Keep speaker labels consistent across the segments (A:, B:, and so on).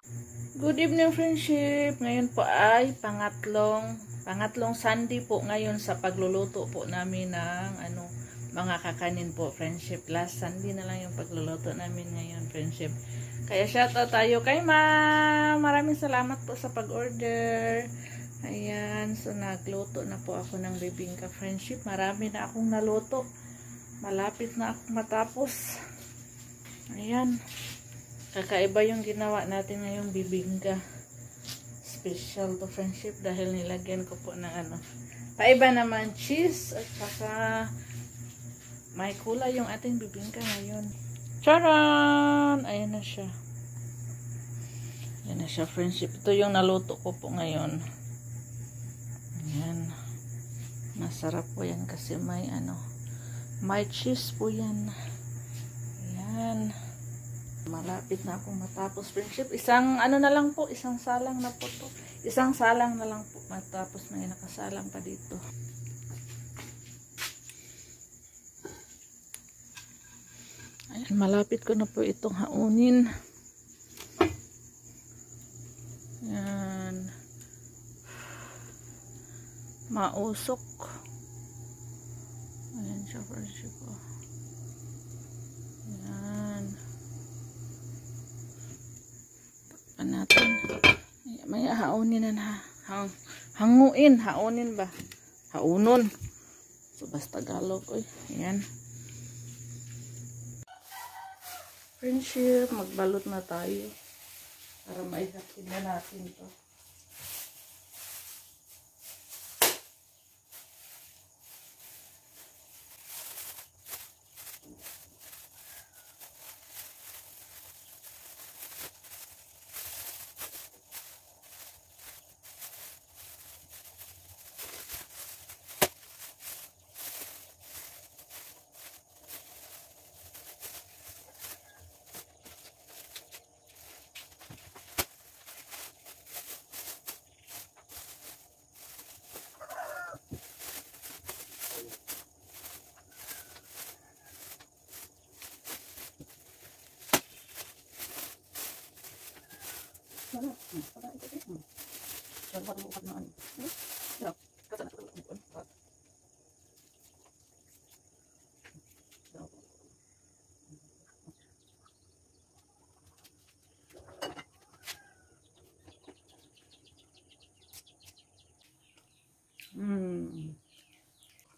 A: Good evening, friendship. Ngayon po ay pangatlong Sunday po ngayon sa pagluluto po namin ng mga kakanin po, friendship. Last Sunday na lang yung pagluluto namin ngayon, friendship. Kaya shoutout tayo kay ma'am. Maraming salamat po sa pag-order. Ayan, so nagluto na po ako ng bibingka, friendship. Marami na akong naluto. Malapit na akong matapos. Ayan. Kakaiba yung ginawa natin ngayong bibingka. Special to, friendship, dahil nilagyan ko po ng paiba naman cheese at saka may kulay yung ating bibingka ngayon. Charan! Ayan na siya. Ayan na siya, friendship. Ito yung naluto ko po ngayon. Ayan. Masarap po yan kasi may may cheese po yan. Ayan. Malapit na akong matapos, friendship. Isang na lang po, isang salang na po to. Isang salang na lang po matapos, may nakasalang pa dito. Ayan, malapit ko na po itong haunin. Ayan. Mausok. Ayan siya, friendship. Ayan. Natin. May haunin na haunin ba? Haunon. So basta Tagalog, oy. Ayan. Friendship, magbalot na tayo para maihatin na natin to.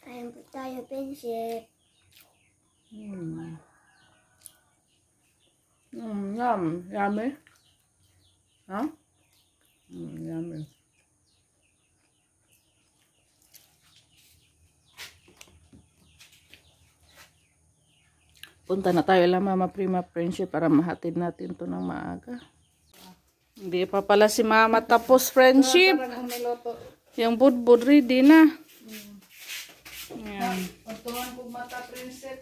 B: Kain po tayo, friendship.
A: Yummy. Huh? Yummy. Punta na tayo lang, Mama Prima, friendship, para mahatid natin to ng maaga. Hindi pa pala si Mama tapos, friendship. Yung budbud ready na. Ayan. Pagtuhan ko mata, prinsip.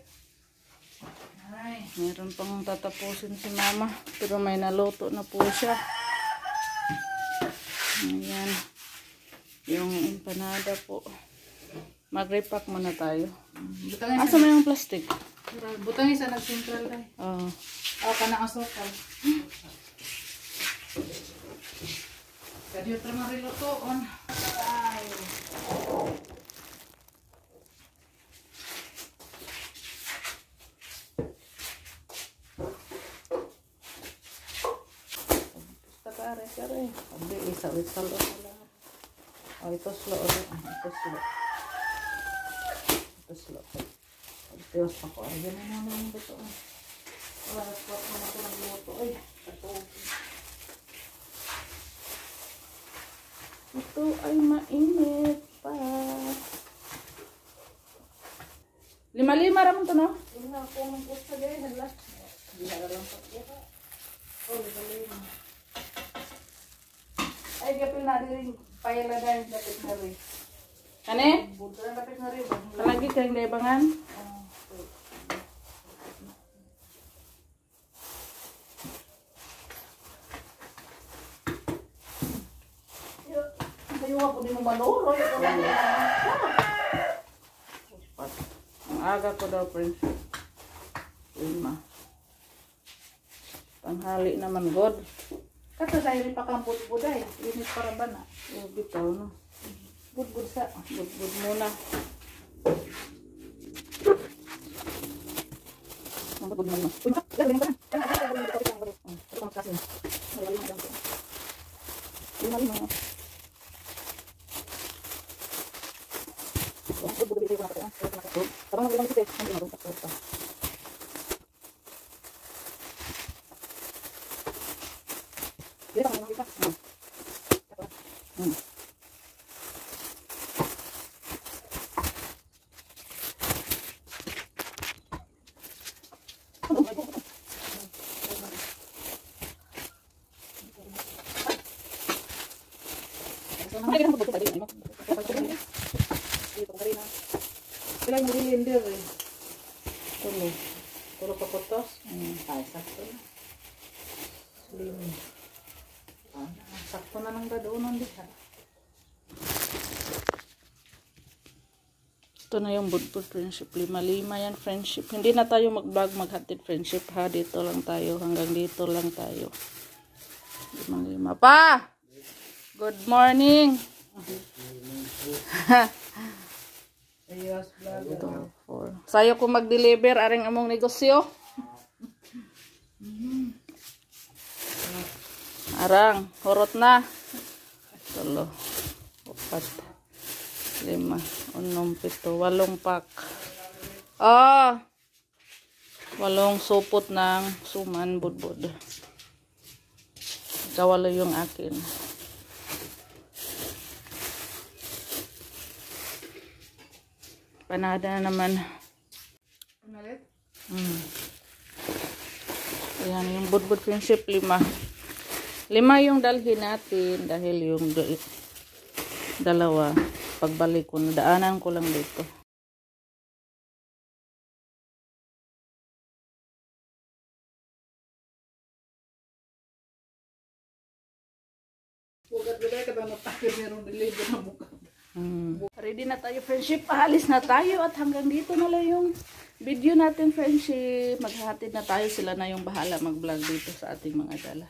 A: Ay, meron pang tatapusin si Mama. Pero may naluto na po siya. Ayan. Yung empanada po. Mag-repack muna tayo. Asa mo yung plastic?
C: Butang isa nag-central tayo.
A: Oo.
C: Ako ka na asokal. Kadiyo tra marilutoon. Ay.
A: Kare. Hindi, isa-isa lang. Oh, ito slow ulit. Ito slow. Tiwas ako. Ayan na naman ito. Wala na spot na ito ng luto. Ay, ito ay mainit pa. 5 ramon to, no?
C: Hindi na ako ng pusta gaya. Hindi na lang pa. Oh, 5. Ay, gapil na rin. Payala dahil lapit na rin.
A: Kane?
C: Buto na lapit na rin.
A: Kalagi ka yung daibangan?
C: Ayaw ako din mo maluro.
A: Ang aga ko daw, friends. Tanghali naman, God. Kato sa ini pa kang budbuday. Init para ba na? O, bitaw, no? Budbud sa. Budbud muna. Budbud muna. Uy, gagawin ko na. Ito kang kasin. Malalim lang ko. Lima. Budbud dito ko na ito. Parang nagbilang ito eh. Hindi marunong ito. Dito ka makikita. Kailangan mo blender eh. Tulo paputos. Ay, sakto na. Slim. Sakto na lang ba doon ang diha. Ito na yung budbud friendship. 5 yan friendship. Hindi na tayo mag-vlog maghatid friendship ha. Dito lang tayo. Hanggang dito lang tayo. 5 pa! Good morning! Ito, 4. Sayo ko mag-deliver aring among negosyo. Arang, horot na. 3, 4, 5, 6, 7, 8 pack. 8 supot ng suman budbud. Kawalo yung akin. Panada na naman. Ayan yung budbud friendship 5. 5 yung dalhin natin dahil yung 2 pagbalik ko na daanan ko lang dito. Ready na tayo friendship, aalis na tayo at hanggang dito na lang yung video natin friendship. Maghahatid na tayo, sila na yung bahala mag-vlog dito sa ating mga dala.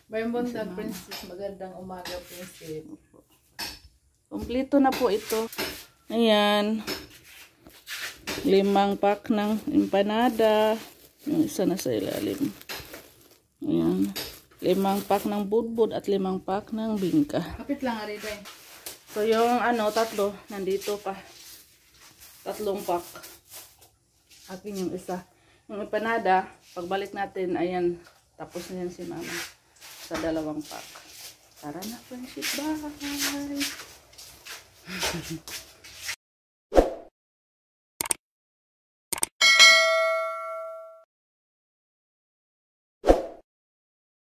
C: Bayambondag princess, magandang umaga princess.
A: Kompleto na po ito. Ayan. 5 pack ng empanada. Yung isa na sa ilalim. Ayan. 5 pack ng budbud at 5 pack ng bingka.
C: Kapit lang arida eh.
A: So yung tatlo, nandito pa. 3 pack. Akin yung isa. Yung empanada, pagbalik natin, ayan, tapos na yan si mama. Sa 2 pack. Tara na friendship, bye!